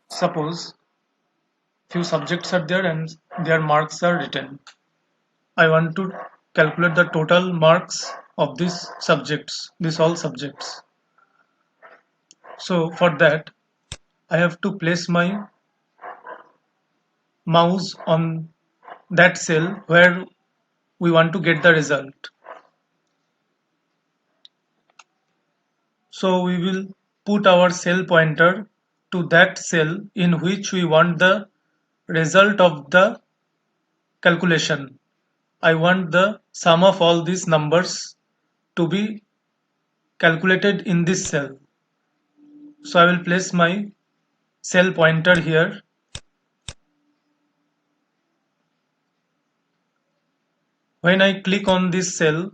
Suppose few subjects are there and their marks are written. I want to calculate the total marks of these subjects, these all subjects. So for that, I have to place my mouse on that cell where we want to get the result. So we will put our cell pointer to that cell in which we want the result of the calculation. I want the sum of all these numbers to be calculated in this cell. So I will place my cell pointer here. When I click on this cell,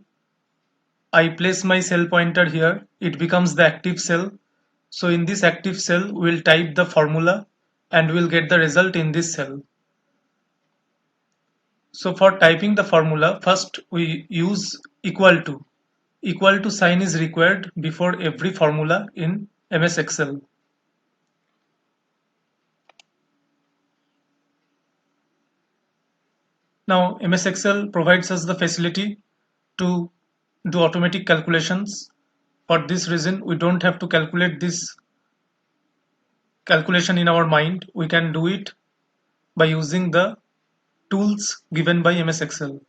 I place my cell pointer here. It becomes the active cell. So in this active cell, we'll type the formula and we'll get the result in this cell. So for typing the formula, first we use equal to. Equal to sign is required before every formula in MS Excel. Now MS Excel provides us the facility to do automatic calculations. For this reason, we don't have to calculate this calculation in our mind. We can do it by using the tools given by MS Excel.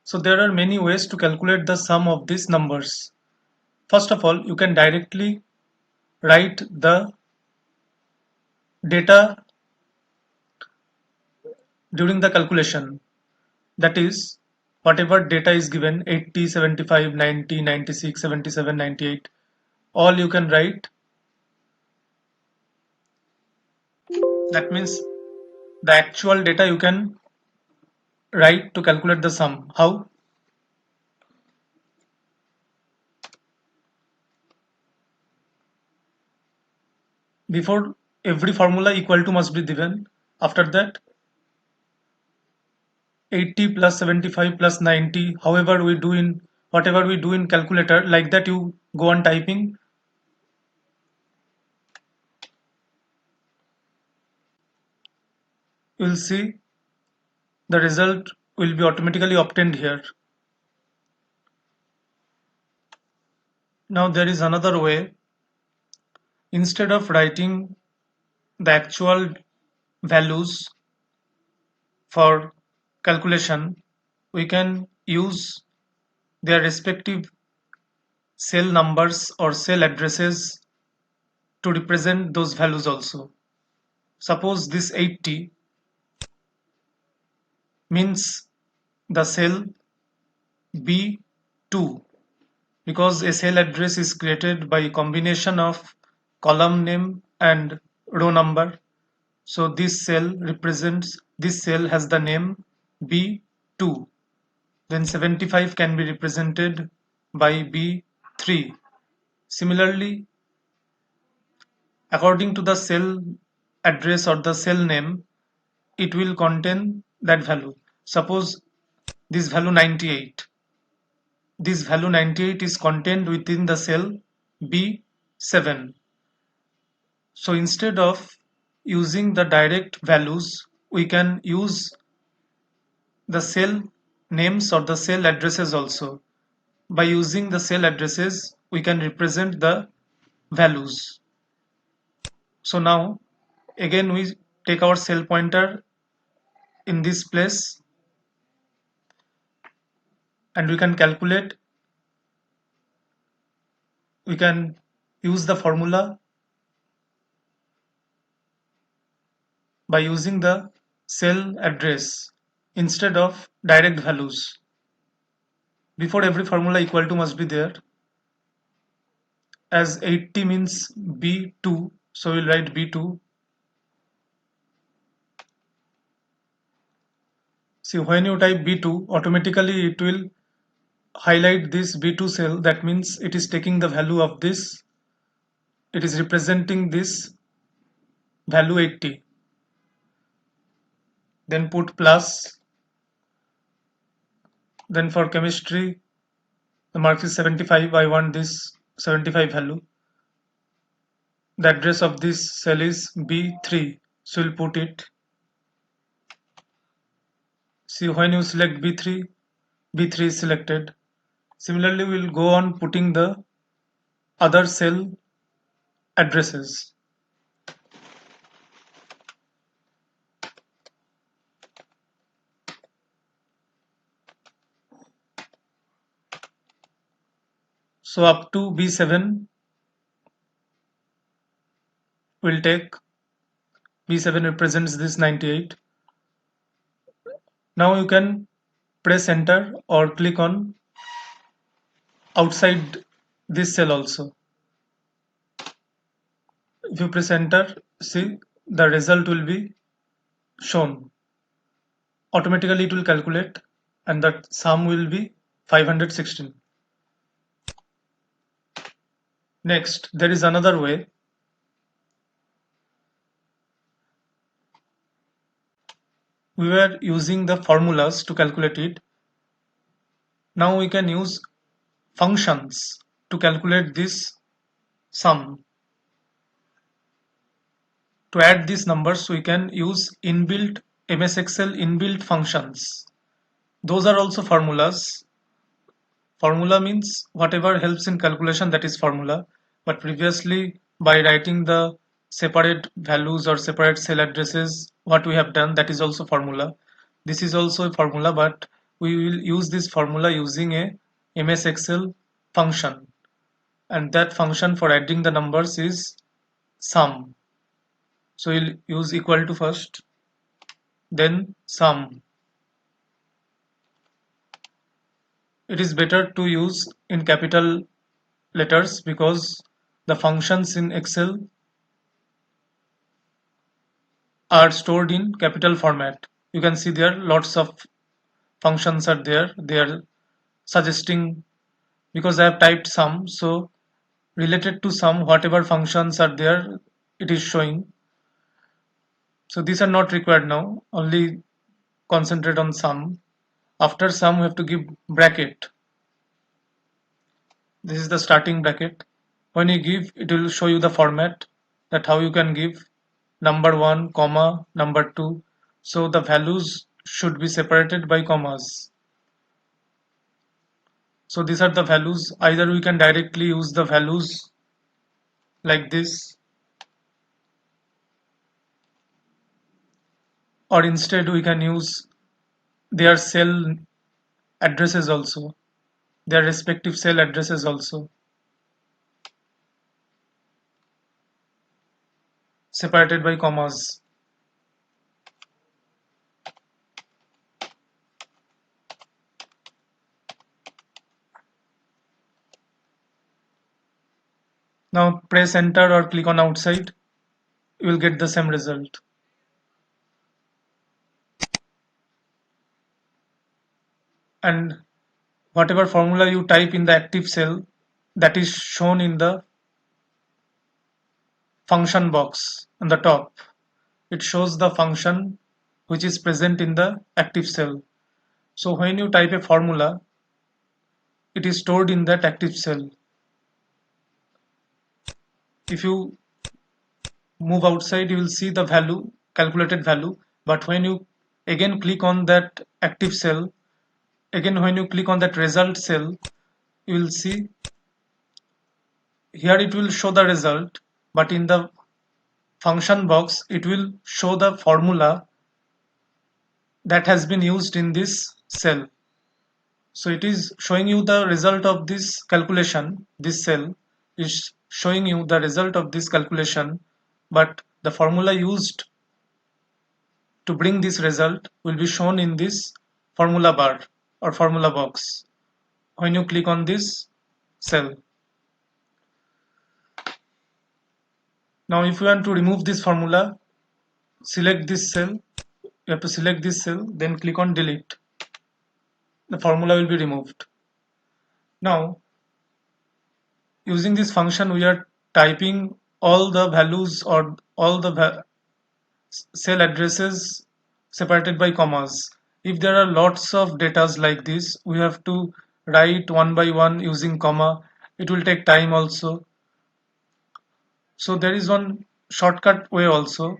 So there are many ways to calculate the sum of these numbers. First of all, you can directly write the data during the calculation. That is, whatever data is given 80, 75, 90, 96, 77, 98, all you can write. That means the actual data you can write to calculate the sum. How? Before every formula equal to must be given. After that 80 plus 75 plus 90, however we do in whatever we do in calculator, like that you go on typing. You will see the result will be automatically obtained here. Now there is another way. Instead of writing the actual values for calculation, we can use their respective cell numbers or cell addresses to represent those values also. Suppose this 80 means the cell B2, because a cell address is created by a combination of column name and row number. So this cell has the name B2. Then 75 can be represented by B3. Similarly, according to the cell address or the cell name, it will contain that value. Suppose this value 98. This value 98 is contained within the cell B7. So instead of using the direct values, we can use the cell names or the cell addresses also. By using the cell addresses, we can represent the values. So now again we take our cell pointer in this place and we can calculate. We can use the formula by using the cell address instead of direct values. Before every formula equal to must be there. As 80 means B2, so we'll write B2. See, when you type B2, automatically it will highlight this B2 cell. That means it is taking the value of this. It is representing this value 80. Then put plus. Then for chemistry, the mark is 75. I want this 75 value. The address of this cell is B3. So we'll put it. See, when you select B3, B3 is selected. Similarly, we'll go on putting the other cell addresses. So up to B7 we'll take. B7 represents this 98. Now you can press enter or click on outside this cell also. If you press enter, see the result will be shown. Automatically it will calculate and the sum will be 516. Next, there is another way. We were using the formulas to calculate it. Now we can use functions to calculate this sum. To add these numbers, we can use inbuilt MS Excel inbuilt functions. Those are also formulas. Formula means whatever helps in calculation, that is formula. But previously, by writing the separate values or separate cell addresses, what we have done, that is also formula. This is also a formula, but we will use this formula using a MS Excel function. And that function for adding the numbers is sum. So we'll use equal to first, then sum. It is better to use in capital letters because the functions in Excel are stored in capital format. You can see there lots of functions are there. They are suggesting, because I have typed sum, so related to sum, whatever functions are there, it is showing. So these are not required now. Only concentrate on sum. After sum, we have to give bracket. This is the starting bracket. When you give, it will show you the format, that how you can give number 1 comma number 2. So the values should be separated by commas. So these are the values. Either we can directly use the values like this, or instead we can use their cell addresses also, their respective cell addresses also, separated by commas. Now press enter or click on outside, you will get the same result. And whatever formula you type in the active cell, that is shown in the function box on the top. It shows the function which is present in the active cell. So when you type a formula, it is stored in that active cell. If you move outside, you will see the value, calculated value. But when you again click on that active cell, again when you click on that result cell, you will see here it will show the result, but in the function box it will show the formula that has been used in this cell. So it is showing you the result of this calculation. This cell is showing you the result of this calculation, but the formula used to bring this result will be shown in this formula bar or formula box when you click on this cell. Now if you want to remove this formula, select this cell. You have to select this cell, then click on delete. The formula will be removed. Now using this function, we are typing all the values or all the cell addresses separated by commas. If there are lots of datas like this, we have to write one by one using comma. It will take time also. So there is one shortcut way also.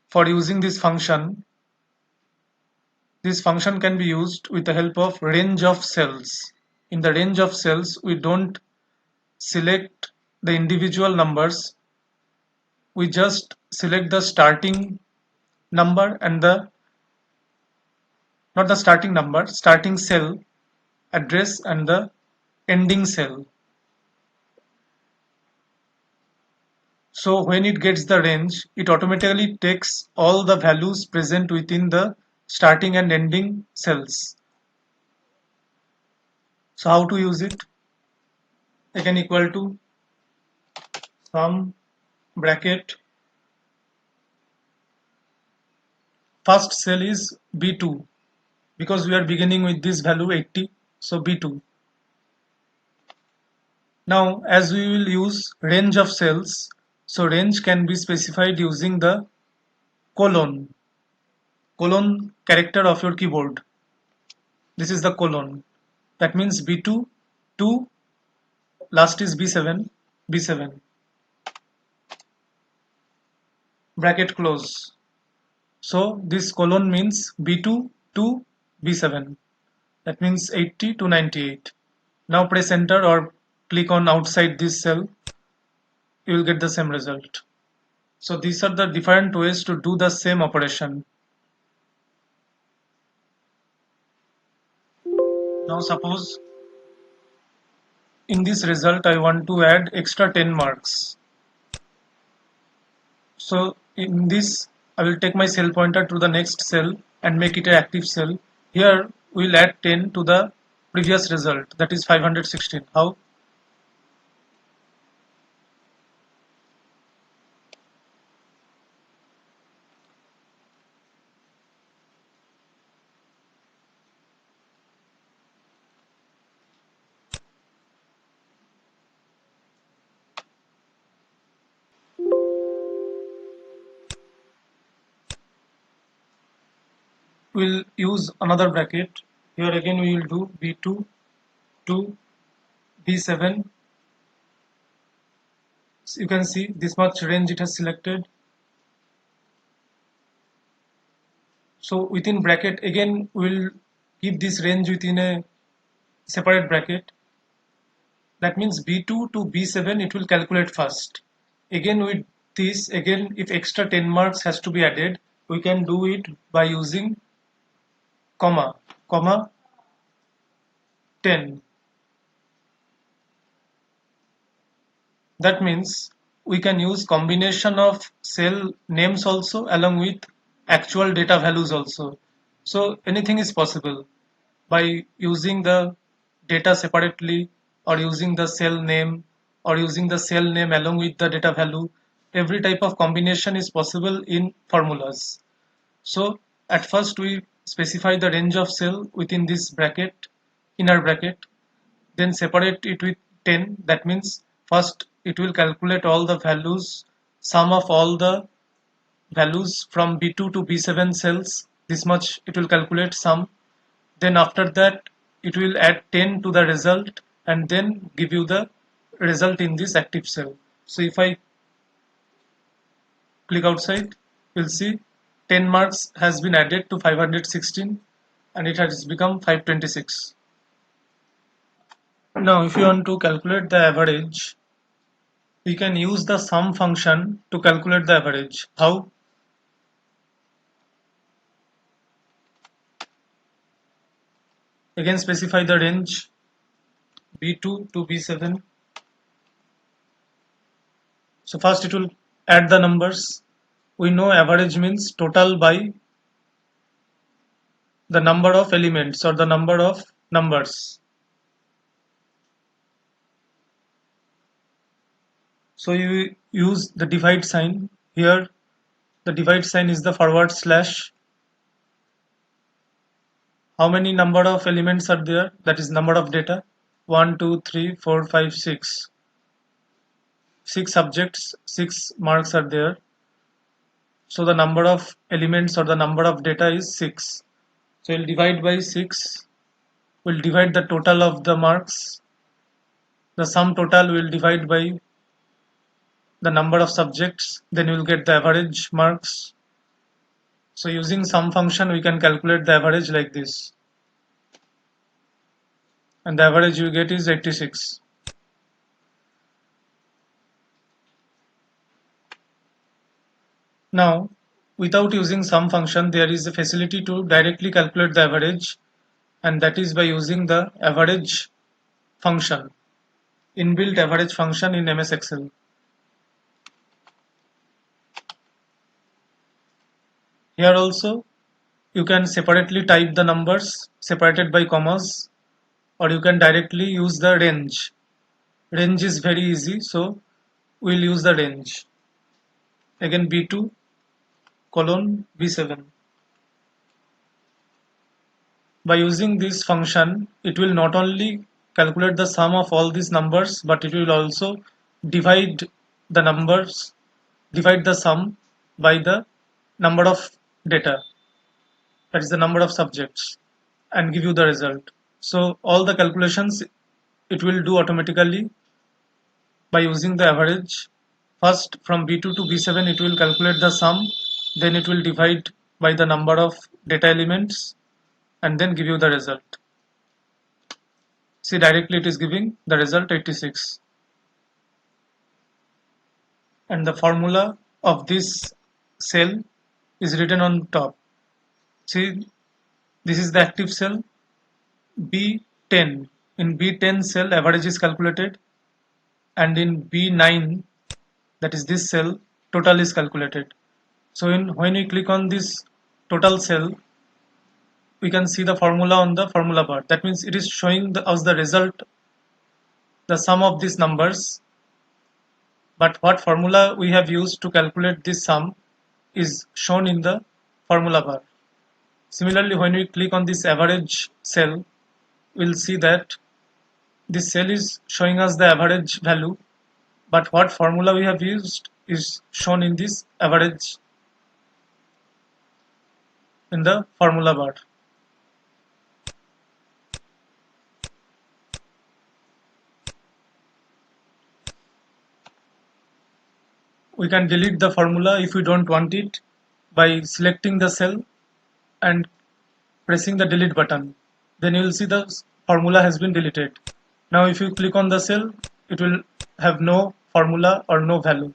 for using this function can be used with the help of range of cells. In the range of cells, we don't select the individual numbers, we just select the starting number and the not the starting number, starting cell address and the ending cell. So when it gets the range, it automatically takes all the values present within the starting and ending cells. So how to use it? Again equal to sum bracket. First cell is B2 because we are beginning with this value 80. So B2. Now as we will use range of cells, so range can be specified using the colon character of your keyboard. This is the colon. That means B2 to last is B7 bracket close. So this colon means B2 to B7. That means 80 to 98. Now press enter or click on outside this cell. You will get the same result. So these are the different ways to do the same operation. Now suppose in this result I want to add extra 10 marks. So in this I will take my cell pointer to the next cell and make it an active cell. Here we will add 10 to the previous result, that is 516. How? We'll use another bracket. Here again we will do B2 to B7. So you can see this much range it has selected. So within bracket again we'll keep this range within a separate bracket. That means B2 to B7 it will calculate first. Again with this, again if extra 10 marks has to be added, we can do it by using comma 10. That means we can use combination of cell names also along with actual data values also. So anything is possible by using the data separately or using the cell name or using the cell name along with the data value. Every type of combination is possible in formulas. So at first we specify the range of cell within this bracket, inner bracket, then separate it with 10. That means first it will calculate all the values, sum of all the values from B2 to B7 cells. This much it will calculate sum. Then after that it will add 10 to the result and then give you the result in this active cell. So if I click outside, you'll see 10 marks has been added to 516 and it has become 526. Now if you want to calculate the average, we can use the sum function to calculate the average. How? Again specify the range B2 to B7. So first it will add the numbers. We know average means total by the number of elements or the number of numbers. So you use the divide sign. Here the divide sign is the forward slash. How many number of elements are there? That is number of data. 1 2 3 4 5 6. 6 subjects, 6 marks are there. So the number of elements or the number of data is 6. So we'll divide by 6. We'll divide the total of the marks. The sum total will divide by the number of subjects. Then we'll get the average marks. So using sum function, we can calculate the average like this. And the average you get is 86. Now, without using sum function, there is a facility to directly calculate the average, and that is by using the average function, inbuilt average function in MS Excel. Here also, you can separately type the numbers separated by commas, or you can directly use the range. Range is very easy, so we'll use the range. Again, B2 colon B7. By using this function, it will not only calculate the sum of all these numbers, but it will also divide the numbers, divide the sum by the number of data, that is the number of subjects, and give you the result. So all the calculations it will do automatically by using the average. First, from B2 to B7, it will calculate the sum, then it will divide by the number of data elements, and then give you the result. See, directly it is giving the result 86. And the formula of this cell is written on top. See, this is the active cell B10. In B10 cell, average is calculated, and in B9, that is this cell, total is calculated. So when we click on this total cell, we can see the formula on the formula bar. That means it is showing us the result, the sum of these numbers. But what formula we have used to calculate this sum is shown in the formula bar. Similarly, when we click on this average cell, we'll see that this cell is showing us the average value, but what formula we have used is shown in this average in the formula bar. We can delete the formula if we don't want it by selecting the cell and pressing the delete button. Then you will see the formula has been deleted. Now if you click on the cell, it will have no formula or no value.